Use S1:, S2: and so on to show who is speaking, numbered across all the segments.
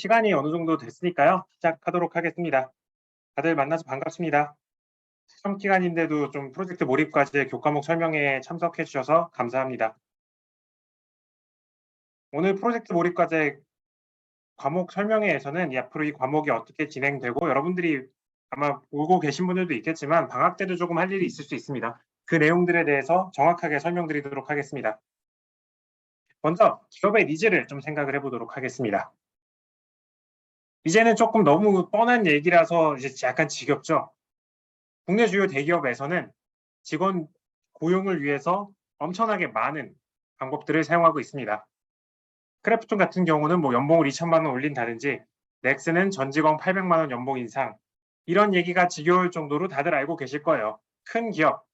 S1: 시간이 어느 정도 됐으니까요. 시작하도록 하겠습니다. 다들 만나서 반갑습니다. 시험 기간인데도 좀 프로젝트 몰입과제 교과목 설명회에 참석해 주셔서 감사합니다. 오늘 프로젝트 몰입과제 과목 설명회에서는 앞으로 이 과목이 어떻게 진행되고 여러분들이 아마 보고 계신 분들도 있겠지만 방학 때도 조금 할 일이 있을 수 있습니다. 그 내용들에 대해서 정확하게 설명드리도록 하겠습니다. 먼저 기업의 니즈를 좀 생각을 해보도록 하겠습니다. 이제는 조금 너무 뻔한 얘기라서 이제 약간 지겹죠. 국내 주요 대기업에서는 직원 고용을 위해서 엄청나게 많은 방법들을 사용하고 있습니다. 크래프톤 같은 경우는 연봉을 2천만 원 올린다든지 넥스는 전 직원 800만 원 연봉 인상, 이런 얘기가 지겨울 정도로 다들 알고 계실 거예요. 큰 기업,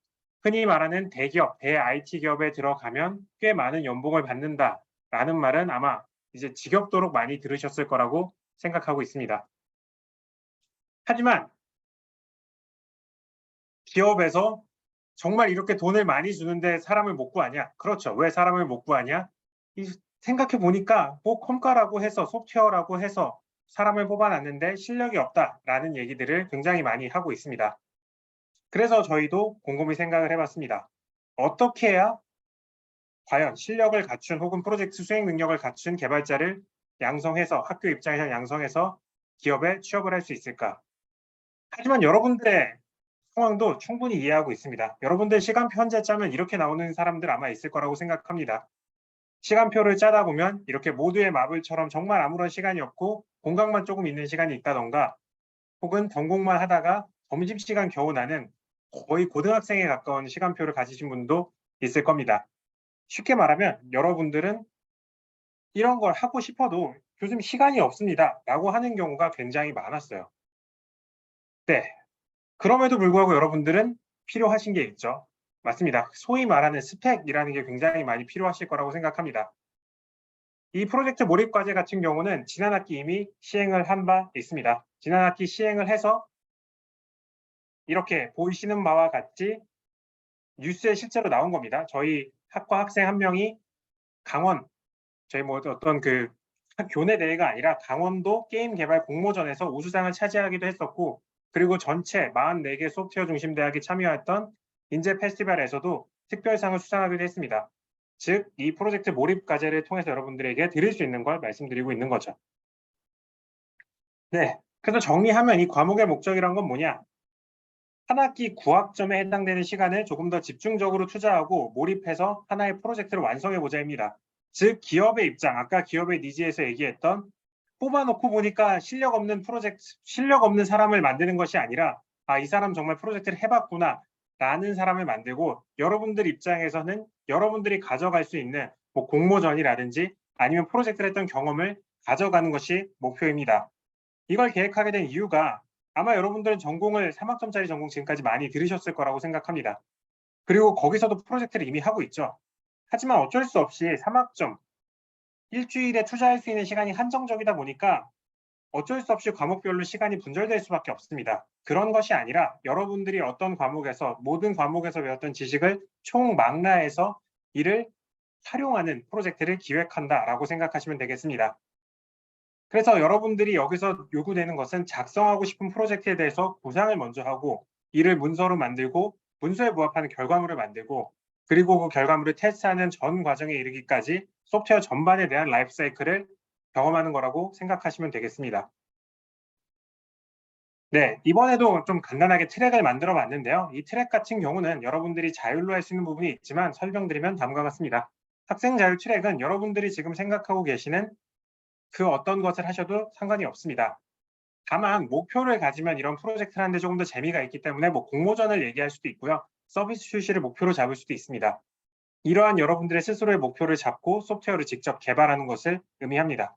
S1: 흔히 말하는 대기업, 대 IT 기업에 들어가면 꽤 많은 연봉을 받는다라는 말은 아마 이제 지겹도록 많이 들으셨을 거라고 생각하고 있습니다. 하지만 기업에서 정말 이렇게 돈을 많이 주는데 사람을 못 구하냐? 그렇죠. 왜 사람을 못 구하냐? 생각해 보니까 컴과라고 해서 소프트웨어라고 해서 사람을 뽑아놨는데 실력이 없다라는 얘기들을 굉장히 많이 하고 있습니다. 그래서 저희도 곰곰이 생각을 해봤습니다. 어떻게 해야 과연 실력을 갖춘 혹은 프로젝트 수행 능력을 갖춘 개발자를 양성해서 학교 입장에서 양성해서 기업에 취업을 할 수 있을까? 하지만 여러분들의 상황도 충분히 이해하고 있습니다. 여러분들 시간표 현재 짜면 이렇게 나오는 사람들 아마 있을 거라고 생각합니다. 시간표를 짜다 보면 이렇게 모두의 마블처럼 정말 아무런 시간이 없고 공강만 조금 있는 시간이 있다던가, 혹은 전공만 하다가 점심시간 겨우 나는 거의 고등학생에 가까운 시간표를 가지신 분도 있을 겁니다. 쉽게 말하면 여러분들은 이런 걸 하고 싶어도 요즘 시간이 없습니다 라고 하는 경우가 굉장히 많았어요. 네, 그럼에도 불구하고 여러분들은 필요하신 게 있죠. 맞습니다. 소위 말하는 스펙이라는 게 굉장히 많이 필요하실 거라고 생각합니다. 이 프로젝트 몰입과제 같은 경우는 지난 학기 이미 시행을 한 바 있습니다. 지난 학기 시행을 해서 이렇게 보이시는 바와 같이 뉴스에 실제로 나온 겁니다. 저희 학과 학생 한 명이 강원, 저희 어떤 교내 대회가 아니라 강원도 게임 개발 공모전에서 우수상을 차지하기도 했었고, 그리고 전체 44개 소프트웨어 중심 대학이 참여했던 인재 페스티벌에서도 특별상을 수상하기도 했습니다. 즉, 이 프로젝트 몰입과제를 통해서 여러분들에게 드릴 수 있는 걸 말씀드리고 있는 거죠. 네, 그래서 정리하면 이 과목의 목적이란 건 뭐냐? 한 학기 9학점에 해당되는 시간을 조금 더 집중적으로 투자하고 몰입해서 하나의 프로젝트를 완성해보자입니다. 즉, 기업의 입장, 아까 기업의 니즈에서 얘기했던 뽑아놓고 보니까 실력 없는 사람을 만드는 것이 아니라, 이 사람 정말 프로젝트를 해봤구나 라는 사람을 만들고, 여러분들 입장에서는 여러분들이 가져갈 수 있는 공모전이라든지 아니면 프로젝트를 했던 경험을 가져가는 것이 목표입니다. 이걸 계획하게 된 이유가, 아마 여러분들은 전공을 3학점짜리 전공 지금까지 많이 들으셨을 거라고 생각합니다. 그리고 거기서도 프로젝트를 이미 하고 있죠. 하지만 어쩔 수 없이 3학점, 일주일에 투자할 수 있는 시간이 한정적이다 보니까 어쩔 수 없이 과목별로 시간이 분절될 수밖에 없습니다. 그런 것이 아니라 여러분들이 모든 과목에서 배웠던 지식을 총망라해서 이를 활용하는 프로젝트를 기획한다라고 생각하시면 되겠습니다. 그래서 여러분들이 여기서 요구되는 것은 작성하고 싶은 프로젝트에 대해서 구상을 먼저 하고, 이를 문서로 만들고 문서에 부합하는 결과물을 만들고, 그리고 그 결과물을 테스트하는 전 과정에 이르기까지 소프트웨어 전반에 대한 라이프 사이클을 경험하는 거라고 생각하시면 되겠습니다. 네, 이번에도 좀 간단하게 트랙을 만들어 봤는데요. 이 트랙 같은 경우는 여러분들이 자율로 할 수 있는 부분이 있지만 설명드리면 다음과 같습니다. 학생 자율 트랙은 여러분들이 지금 생각하고 계시는 그 어떤 것을 하셔도 상관이 없습니다. 다만 목표를 가지면 이런 프로젝트를 하는데 조금 더 재미가 있기 때문에 공모전을 얘기할 수도 있고요. 서비스 출시를 목표로 잡을 수도 있습니다. 이러한 여러분들의 스스로의 목표를 잡고 소프트웨어를 직접 개발하는 것을 의미합니다.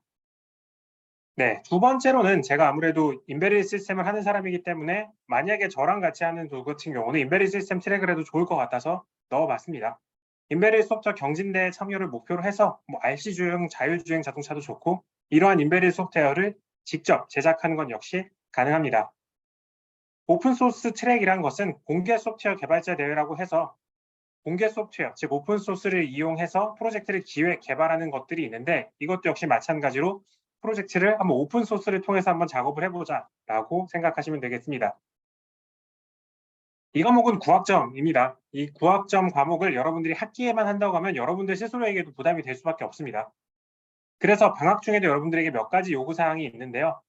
S1: 네, 두 번째로는 제가 아무래도 인베리드 시스템을 하는 사람이기 때문에 만약에 저랑 같이 하는 두 같은 경우는 인베리드 시스템 트랙을 해도 좋을 것 같아서 넣어봤습니다. 인베리드 소프트웨어 경진대회 참여를 목표로 해서 RC주행, 자율주행 자동차도 좋고, 이러한 인베리드 소프트웨어를 직접 제작하는 건 역시 가능합니다. 오픈소스 트랙이란 것은 공개 소프트웨어 개발자 대회라고 해서 공개 소프트웨어, 즉 오픈소스를 이용해서 프로젝트를 기획, 개발하는 것들이 있는데, 이것도 역시 마찬가지로 프로젝트를 한번 오픈 소스를 통해서 한번 작업을 해보자라고 생각하시면 되겠습니다. 이 과목은 구학점입니다. 이 구학점 과목을 여러분들이 학기에만 한다고 하면 여러분들 스스로에게도 부담이 될 수밖에 없습니다. 그래서 방학 중에도 여러분들에게 몇 가지 요구사항이 있는데요.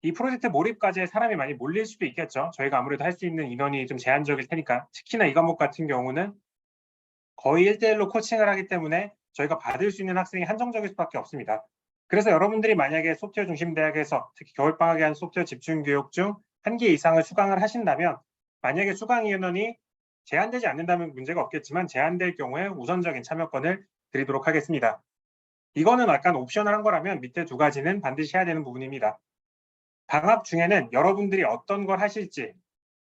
S1: 이 프로젝트 몰입까지에 사람이 많이 몰릴 수도 있겠죠. 저희가 아무래도 할 수 있는 인원이 좀 제한적일 테니까. 특히나 이 과목 같은 경우는 거의 1대1로 코칭을 하기 때문에 저희가 받을 수 있는 학생이 한정적일 수밖에 없습니다. 그래서 여러분들이 만약에 소프트웨어 중심 대학에서 특히 겨울방학에 한 소프트웨어 집중 교육 중 1개 이상을 수강을 하신다면 만약에 수강 인원이 제한되지 않는다면 문제가 없겠지만 제한될 경우에 우선적인 참여권을 드리도록 하겠습니다. 이거는 약간 옵셔널한 거라면 밑에 두 가지는 반드시 해야 되는 부분입니다. 방학 중에는 여러분들이 어떤 걸 하실지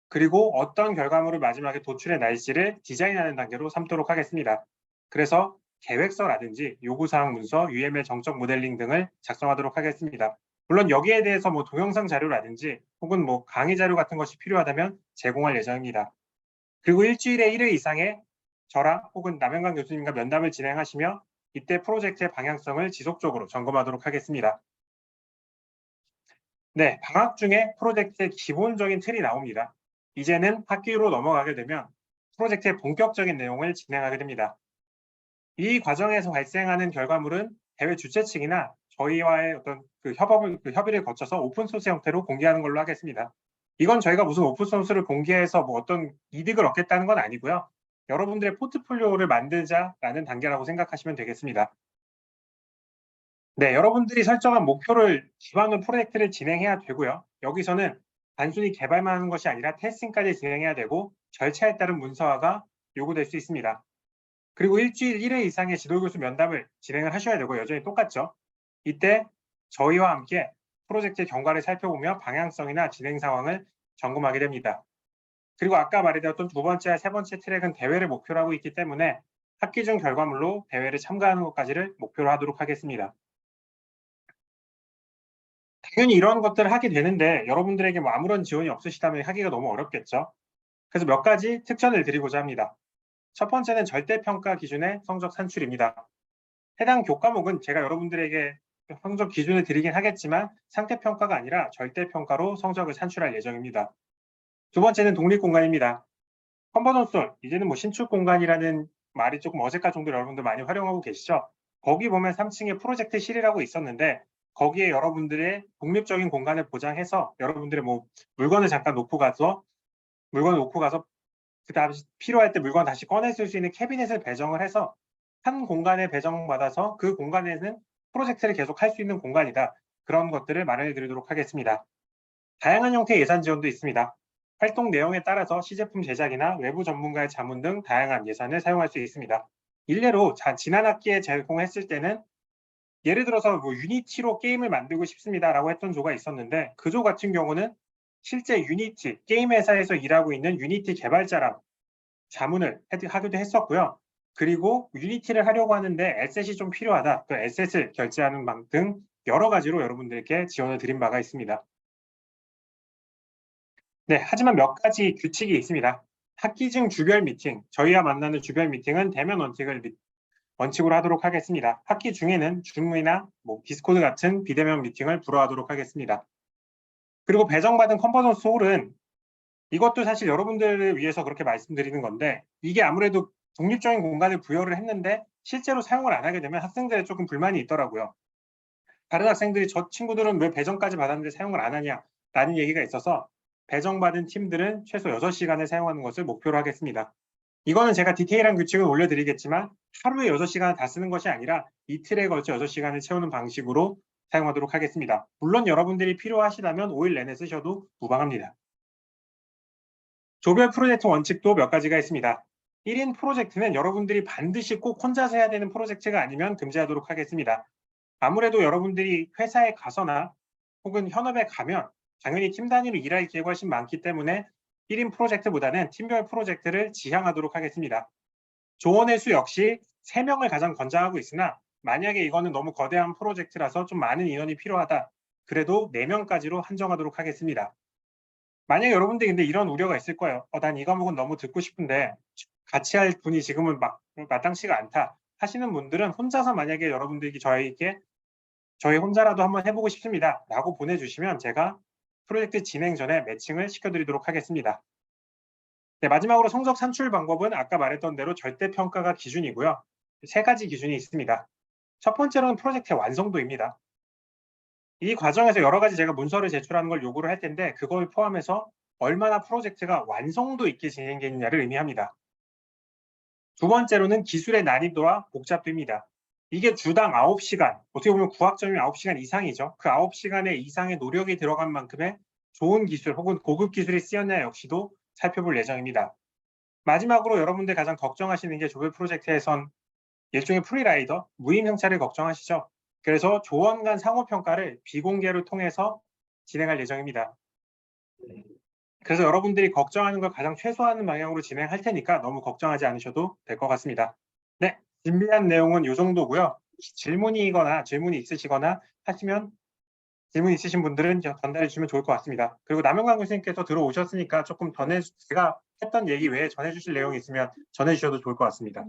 S1: 그리고 어떤 결과물을 마지막에 도출해 낼지를 디자인하는 단계로 삼도록 하겠습니다. 그래서 계획서라든지 요구사항 문서, UML 정적 모델링 등을 작성하도록 하겠습니다. 물론 여기에 대해서 뭐 동영상 자료라든지 혹은 뭐 강의 자료 같은 것이 필요하다면 제공할 예정입니다. 그리고 일주일에 1회 이상의 저랑 혹은 남영강 교수님과 면담을 진행하시며 이때 프로젝트의 방향성을 지속적으로 점검하도록 하겠습니다. 네, 방학 중에 프로젝트의 기본적인 틀이 나옵니다. 이제는 학기로 넘어가게 되면 프로젝트의 본격적인 내용을 진행하게 됩니다. 이 과정에서 발생하는 결과물은 대회 주최 측이나 저희와의 어떤 협의를 거쳐서 오픈소스 형태로 공개하는 걸로 하겠습니다. 이건 저희가 무슨 오픈소스를 공개해서 뭐 어떤 이득을 얻겠다는 건 아니고요. 여러분들의 포트폴리오를 만들자라는 단계라고 생각하시면 되겠습니다. 네, 여러분들이 설정한 목표를 기반으로 프로젝트를 진행해야 되고요. 여기서는 단순히 개발만 하는 것이 아니라 테스팅까지 진행해야 되고 절차에 따른 문서화가 요구될 수 있습니다. 그리고 일주일 1회 이상의 지도교수 면담을 진행을 하셔야 되고 여전히 똑같죠. 이때 저희와 함께 프로젝트의 경과를 살펴보며 방향성이나 진행 상황을 점검하게 됩니다. 그리고 아까 말해드렸던 두 번째, 세 번째 트랙은 대회를 목표로 하고 있기 때문에 학기 중 결과물로 대회를 참가하는 것까지를 목표로 하도록 하겠습니다. 당연히 이런 것들을 하게 되는데 여러분들에게 뭐 아무런 지원이 없으시다면 하기가 너무 어렵겠죠. 그래서 몇 가지 특전을 드리고자 합니다. 첫 번째는 절대평가 기준의 성적 산출입니다. 해당 교과목은 제가 여러분들에게 성적 기준을 드리긴 하겠지만 상태평가가 아니라 절대평가로 성적을 산출할 예정입니다. 두 번째는 독립공간입니다. 컨버전솔, 이제는 뭐 신축공간이라는 말이 조금 어색할 정도로 여러분들 많이 활용하고 계시죠? 거기 보면 3층에 프로젝트실이라고 있었는데 거기에 여러분들의 독립적인 공간을 보장해서 여러분들의 뭐 물건을 잠깐 놓고 가서 그 다음 필요할 때 물건 다시 꺼내 쓸 수 있는 캐비넷을 배정을 해서 한 공간에 배정받아서 그 공간에는 프로젝트를 계속 할 수 있는 공간이다. 그런 것들을 마련해 드리도록 하겠습니다. 다양한 형태의 예산 지원도 있습니다. 활동 내용에 따라서 시제품 제작이나 외부 전문가의 자문 등 다양한 예산을 사용할 수 있습니다. 일례로 지난 학기에 제공했을 때는 예를 들어서 뭐 유니티로 게임을 만들고 싶습니다라고 했던 조가 있었는데 그 조 같은 경우는 실제 유니티, 게임 회사에서 일하고 있는 유니티 개발자랑 자문을 하기도 했었고요. 그리고 유니티를 하려고 하는데 에셋이 좀 필요하다. 그 에셋을 결제하는 방 등 여러 가지로 여러분들께 지원을 드린 바가 있습니다. 네, 하지만 몇 가지 규칙이 있습니다. 학기 중 주별 미팅, 저희와 만나는 주별 미팅은 대면 원칙으로 하도록 하겠습니다. 학기 중에는 줌이나 뭐 디스코드 같은 비대면 미팅을 불허하도록 하겠습니다. 그리고 배정받은 컨버전스 홀은 이것도 사실 여러분들을 위해서 그렇게 말씀드리는 건데 이게 아무래도 독립적인 공간을 부여를 했는데 실제로 사용을 안 하게 되면 학생들의 조금 불만이 있더라고요. 다른 학생들이 저 친구들은 왜 배정까지 받았는데 사용을 안 하냐라는 얘기가 있어서 배정받은 팀들은 최소 6시간을 사용하는 것을 목표로 하겠습니다. 이거는 제가 디테일한 규칙을 올려드리겠지만 하루에 6시간을 다 쓰는 것이 아니라 이틀에 걸쳐 6시간을 채우는 방식으로 사용하도록 하겠습니다. 물론 여러분들이 필요하시다면 5일 내내 쓰셔도 무방합니다. 조별 프로젝트 원칙도 몇 가지가 있습니다. 1인 프로젝트는 여러분들이 반드시 꼭 혼자서 해야 되는 프로젝트가 아니면 금지하도록 하겠습니다. 아무래도 여러분들이 회사에 가서나 혹은 현업에 가면 당연히 팀 단위로 일할 기회가 훨씬 많기 때문에 1인 프로젝트보다는 팀별 프로젝트를 지향하도록 하겠습니다. 조원의 수 역시 3명을 가장 권장하고 있으나 만약에 이거는 너무 거대한 프로젝트라서 좀 많은 인원이 필요하다. 그래도 4명까지로 한정하도록 하겠습니다. 만약에 여러분들이 근데 이런 우려가 있을 거예요. 난 이 과목은 너무 듣고 싶은데 같이 할 분이 지금은 마땅치가 않다 하시는 분들은 혼자서 만약에 여러분들이 저에게 저희 혼자라도 한번 해보고 싶습니다. 라고 보내주시면 제가 프로젝트 진행 전에 매칭을 시켜드리도록 하겠습니다. 네, 마지막으로 성적 산출 방법은 아까 말했던 대로 절대평가가 기준이고요. 3가지 기준이 있습니다. 첫 번째로는 프로젝트의 완성도입니다. 이 과정에서 여러 가지 제가 문서를 제출하는 걸 요구를 할 텐데 그걸 포함해서 얼마나 프로젝트가 완성도 있게 진행되느냐를 의미합니다. 두 번째로는 기술의 난이도와 복잡도입니다. 이게 주당 9시간, 어떻게 보면 구학점이 9시간 이상이죠. 그 9시간의 이상의 노력이 들어간 만큼의 좋은 기술 혹은 고급 기술이 쓰였냐 역시도 살펴볼 예정입니다. 마지막으로 여러분들 가장 걱정하시는 게 조별 프로젝트에선 일종의 프리라이더, 무임 형차를 걱정하시죠. 그래서 조원 간 상호평가를 비공개를 통해서 진행할 예정입니다. 그래서 여러분들이 걱정하는 걸 가장 최소화하는 방향으로 진행할 테니까 너무 걱정하지 않으셔도 될 것 같습니다. 네, 준비한 내용은 이 정도고요. 질문이 있으시거나 하시면 질문 있으신 분들은 전달해 주시면 좋을 것 같습니다. 그리고 남영광 교수님께서 들어오셨으니까 조금 제가 했던 얘기 외에 전해 주실 내용이 있으면 전해 주셔도 좋을 것 같습니다.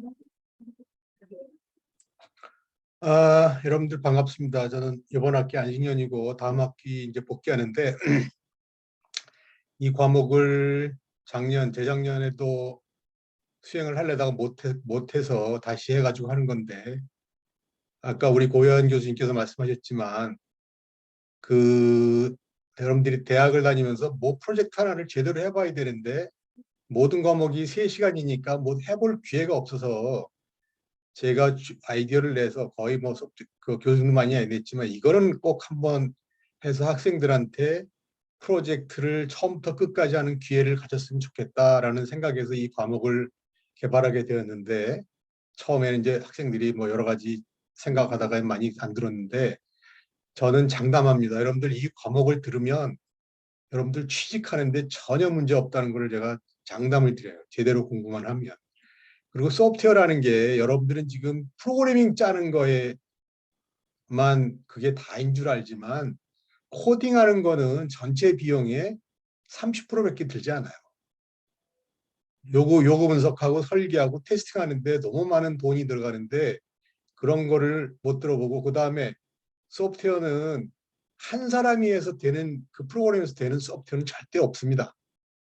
S2: 여러분들 반갑습니다. 저는 이번 학기 안식년이고 다음 학기 이제 복귀하는데 이 과목을 재작년에도 수행을 하려다가 못해서 다시 해가지고 하는 건데 아까 우리 고현 교수님께서 말씀하셨지만 여러분들이 대학을 다니면서 뭐 프로젝트 하나를 제대로 해봐야 되는데 모든 과목이 3시간이니까 뭐 해볼 기회가 없어서 제가 아이디어를 내서 거의 그 교수는 많이 안 냈지만 이거는 꼭 한번 해서 학생들한테 프로젝트를 처음부터 끝까지 하는 기회를 가졌으면 좋겠다라는 생각에서 이 과목을 개발하게 되었는데 처음에는 이제 학생들이 뭐 여러 가지 생각하다가 많이 안 들었는데 저는 장담합니다. 여러분들 이 과목을 들으면 여러분들 취직하는데 전혀 문제 없다는 걸 제가 장담을 드려요. 제대로 공부만 하면. 그리고 소프트웨어라는 게 여러분들은 지금 프로그래밍 짜는 거에만 그게 다인 줄 알지만 코딩하는 거는 전체 비용의 30%밖에 들지 않아요. 요거 분석하고 설계하고 테스팅하는데 너무 많은 돈이 들어가는데 그런 거를 못 들어보고 그다음에 소프트웨어는 한 사람이 해서 되는 그 프로그램에서 되는 소프트웨어는 절대 없습니다.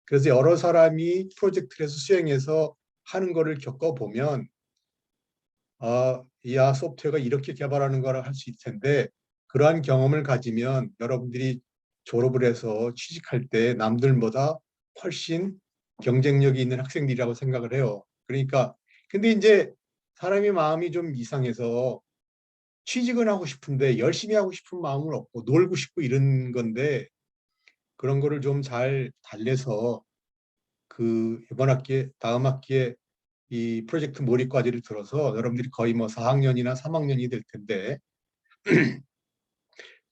S2: 그래서 여러 사람이 프로젝트를 해서 수행해서 하는 거를 겪어보면 이 소프트웨어가 이렇게 개발하는 거라 할 수 있을 텐데 그러한 경험을 가지면 여러분들이 졸업을 해서 취직할 때 남들보다 훨씬 경쟁력이 있는 학생들이라고 생각을 해요. 그러니까 근데 이제 사람의 마음이 좀 이상해서 취직은 하고 싶은데 열심히 하고 싶은 마음은 없고 놀고 싶고 이런 건데 그런 거를 좀 잘 달래서 이번 학기에 다음 학기에 이 프로젝트 몰입 과제를 들어서 여러분들이 거의 뭐 4학년이나 3학년이 될 텐데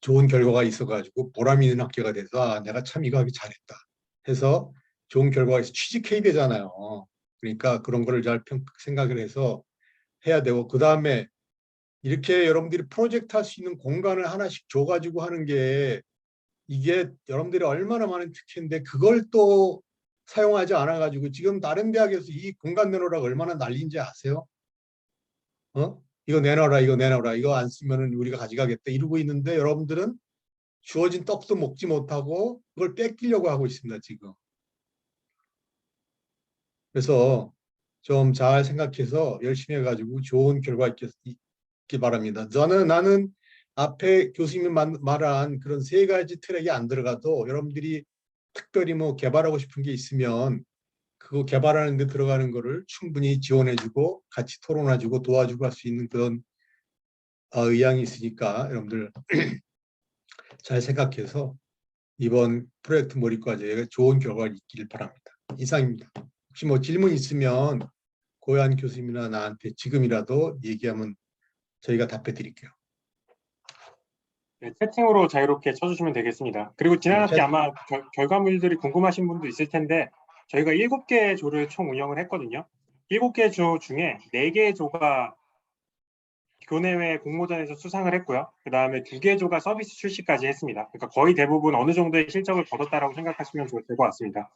S2: 좋은 결과가 있어가지고 보람 있는 학교가 돼서 내가 참 이거 하기 잘했다 해서 좋은 결과가 있어 취직해야 되잖아요. 그러니까 그런 거를 잘 생각을 해서 해야 되고 그 다음에 이렇게 여러분들이 프로젝트 할 수 있는 공간을 하나씩 줘가지고 하는 게 이게 여러분들이 얼마나 많은 특혜인데 그걸 또 사용하지 않아가지고 지금 다른 대학에서 이 공간 내놓으라고 얼마나 난리인지 아세요? 이거 내놔라, 이거 내놔라, 이거 안 쓰면은 우리가 가져가겠다 이러고 있는데 여러분들은 주어진 떡도 먹지 못하고 그걸 뺏기려고 하고 있습니다, 지금. 그래서 좀 잘 생각해서 열심히 해가지고 좋은 결과 있기 바랍니다. 나는 앞에 교수님이 말한 그런 3가지 트랙이 안 들어가도 여러분들이 특별히 뭐 개발하고 싶은 게 있으면 그거 개발하는 데 들어가는 거를 충분히 지원해주고 같이 토론해주고 도와주고 할 수 있는 그런 의향이 있으니까 여러분들 잘 생각해서 이번 프로젝트 몰입과제에 좋은 결과가 있기를 바랍니다. 이상입니다. 혹시 뭐 질문 있으면 고현 교수님이나 나한테 지금이라도 얘기하면 저희가 답해 드릴게요.
S1: 네, 채팅으로 자유롭게 쳐주시면 되겠습니다. 그리고 지난 학기 아마 결과물들이 궁금하신 분도 있을 텐데 저희가 7개의 조를 총 운영을 했거든요. 7개 조 중에 4개의 조가 교내외 공모전에서 수상을 했고요. 그 다음에 2개 조가 서비스 출시까지 했습니다. 그러니까 거의 대부분 어느 정도의 실적을 거뒀다라고 생각하시면 될 것 같습니다.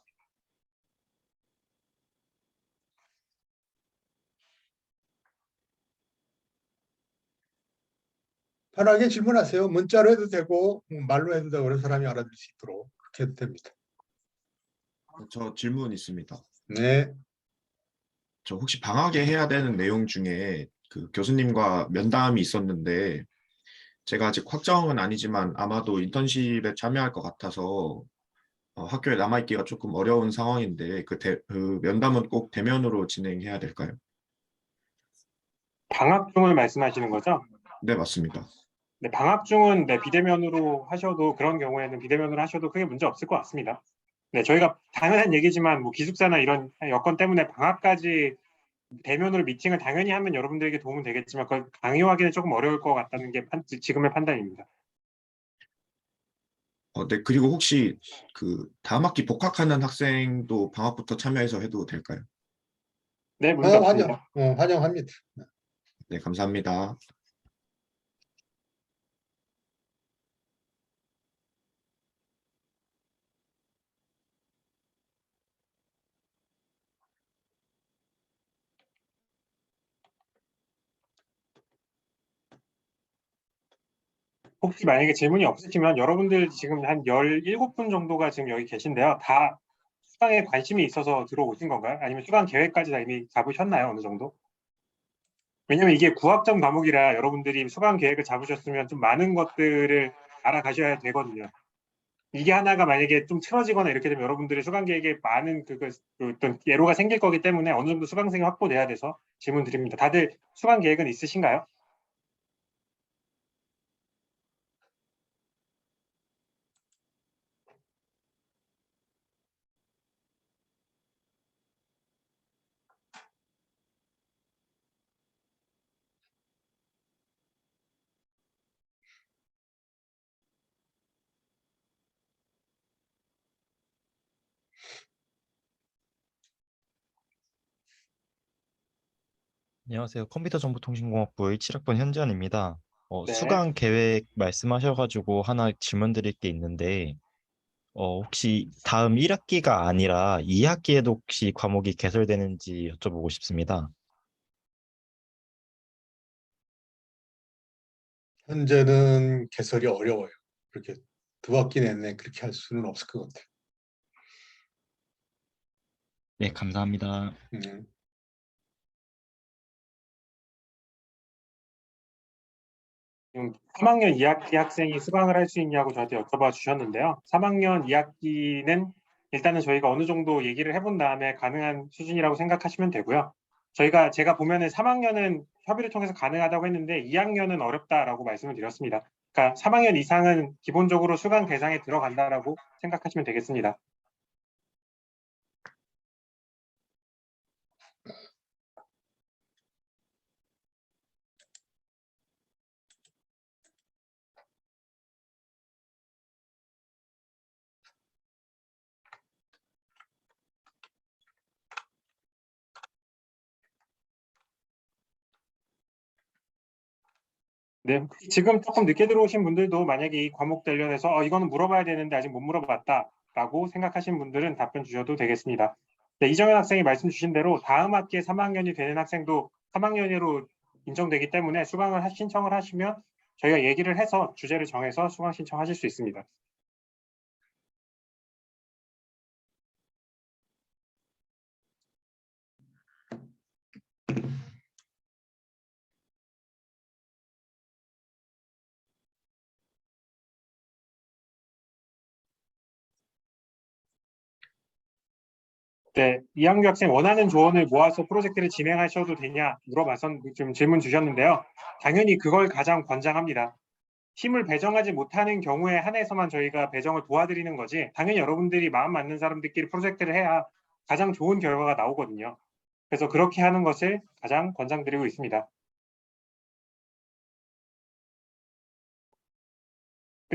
S2: 편하게 질문하세요. 문자로 해도 되고 말로 해도 되고 그런 사람이 알아들을 수 있도록 그렇게 해도 됩니다.
S3: 저 질문 있습니다.
S2: 네.
S3: 저 혹시 방학에 해야 되는 내용 중에 그 교수님과 면담이 있었는데 제가 아직 확정은 아니지만 아마도 인턴십에 참여할 것 같아서 학교에 남아있기가 조금 어려운 상황인데 그 면담은 꼭 대면으로 진행해야 될까요?
S1: 방학 중을 말씀하시는 거죠?
S3: 네, 맞습니다.
S1: 네, 방학 중은 네, 비대면으로 하셔도 그런 경우에는 비대면으로 하셔도 크게 문제 없을 것 같습니다. 네, 저희가 당연한 얘기지만 뭐 기숙사나 이런 여건 때문에 방학까지 대면으로 미팅을 당연히 하면 여러분들에게 도움은 되겠지만 그걸 강요하기는 조금 어려울 것 같다는 게 지금의 판단입니다.
S3: 네, 그리고 혹시 그 다음 학기 복학하는 학생도 방학부터 참여해서 해도 될까요?
S1: 네, 문제
S2: 환영,
S1: 없습니다.
S2: 환영합니다.
S3: 네, 감사합니다.
S1: 혹시 만약에 질문이 없으시면 여러분들 지금 한 17분 정도가 지금 여기 계신데요. 다 수강에 관심이 있어서 들어오신 건가요? 아니면 수강 계획까지 다 이미 잡으셨나요? 어느 정도? 왜냐면 이게 구학점 과목이라 여러분들이 수강 계획을 잡으셨으면 좀 많은 것들을 알아가셔야 되거든요. 이게 하나가 만약에 좀 틀어지거나 이렇게 되면 여러분들의 수강 계획에 많은 그 어떤 예로가 생길 거기 때문에 어느 정도 수강생이 확보돼야 돼서 질문 드립니다. 다들 수강 계획은 있으신가요?
S4: 안녕하세요. 컴퓨터정보통신공학부의 7학번 현지환입니다.
S1: 네.
S4: 수강 계획 말씀하셔가지고 하나 질문 드릴 게 있는데, 혹시 다음 1학기가 아니라 2학기에도 혹시 과목이 개설되는지 여쭤보고 싶습니다.
S2: 현재는 개설이 어려워요. 그렇게 2학기 내내 그렇게 할 수는 없을 것 같아요.
S4: 네, 감사합니다.
S1: 3학년 2학기 학생이 수강을 할 수 있냐고 저한테 여쭤봐 주셨는데요. 3학년 2학기는 일단은 저희가 어느 정도 얘기를 해본 다음에 가능한 수준이라고 생각하시면 되고요. 제가 보면은 3학년은 협의를 통해서 가능하다고 했는데 2학년은 어렵다라고 말씀을 드렸습니다. 그러니까 3학년 이상은 기본적으로 수강 대상에 들어간다라고 생각하시면 되겠습니다. 네, 지금 조금 늦게 들어오신 분들도 만약에 이 과목 관련해서 이거는 물어봐야 되는데 아직 못 물어봤다라고 생각하신 분들은 답변 주셔도 되겠습니다. 네, 이정현 학생이 말씀 주신 대로 다음 학기에 3학년이 되는 학생도 3학년으로 인정되기 때문에 신청을 하시면 저희가 얘기를 해서 주제를 정해서 수강 신청하실 수 있습니다. 네, 이학년 학생 원하는 조언을 모아서 프로젝트를 진행하셔도 되냐 물어봐서 좀 질문 주셨는데요. 당연히 그걸 가장 권장합니다. 팀을 배정하지 못하는 경우에 한해서만 저희가 배정을 도와드리는 거지 당연히 여러분들이 마음 맞는 사람들끼리 프로젝트를 해야 가장 좋은 결과가 나오거든요. 그래서 그렇게 하는 것을 가장 권장드리고 있습니다.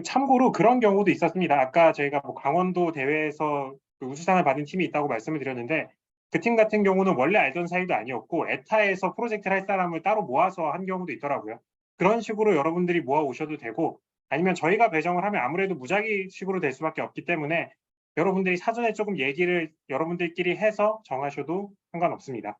S1: 참고로 그런 경우도 있었습니다. 아까 저희가 뭐 강원도 대회에서 그 우수상을 받은 팀이 있다고 말씀을 드렸는데 그 팀 같은 경우는 원래 알던 사이도 아니었고 에타에서 프로젝트를 할 사람을 따로 모아서 한 경우도 있더라고요. 그런 식으로 여러분들이 모아 오셔도 되고 아니면 저희가 배정을 하면 아무래도 무작위식으로 될 수밖에 없기 때문에 여러분들이 사전에 조금 얘기를 여러분들끼리 해서 정하셔도 상관없습니다.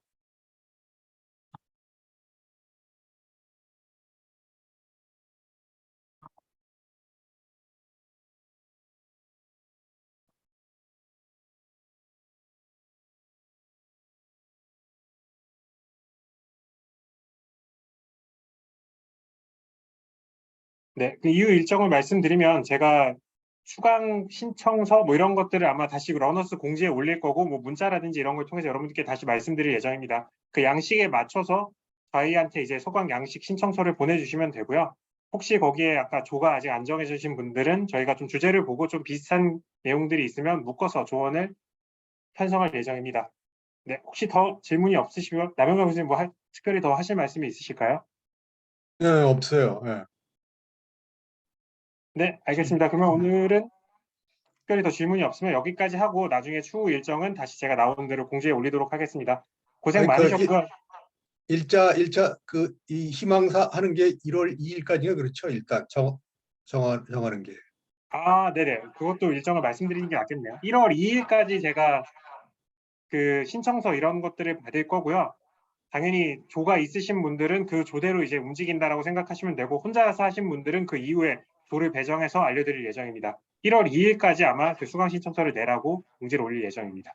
S1: 네, 그 이후 일정을 말씀드리면 제가 수강 신청서 뭐 이런 것들을 아마 다시 러너스 공지에 올릴 거고 뭐 문자라든지 이런 걸 통해서 여러분들께 다시 말씀드릴 예정입니다. 그 양식에 맞춰서 저희한테 이제 소강 양식 신청서를 보내주시면 되고요. 혹시 거기에 아까 조가 아직 안 정해주신 분들은 저희가 좀 주제를 보고 좀 비슷한 내용들이 있으면 묶어서 조언을 편성할 예정입니다. 네, 혹시 더 질문이 없으시면 남영광 교수님 뭐 특별히 더 하실 말씀이 있으실까요?
S2: 네, 없어요. 예.
S1: 네, 알겠습니다. 그러면 오늘은 특별히 더 질문이 없으면 여기까지 하고 나중에 추후 일정은 다시 제가 나온 대로 공지에 올리도록 하겠습니다. 고생
S2: 아니,
S1: 많으셨고요.
S2: 일자 이 희망사 하는 게 1월 2일까지가 그렇죠. 일단 정하는 게.
S1: 아, 네네. 그것도 일정을 말씀드리는 게 낫겠네요. 1월 2일까지 제가 그 신청서 이런 것들을 받을 거고요. 당연히 조가 있으신 분들은 그 조대로 이제 움직인다라고 생각하시면 되고 혼자서 하신 분들은 그 이후에 조를 배정해서 알려드릴 예정입니다. 1월 2일까지 아마 그 수강 신청서를 내라고 공지를 올릴 예정입니다.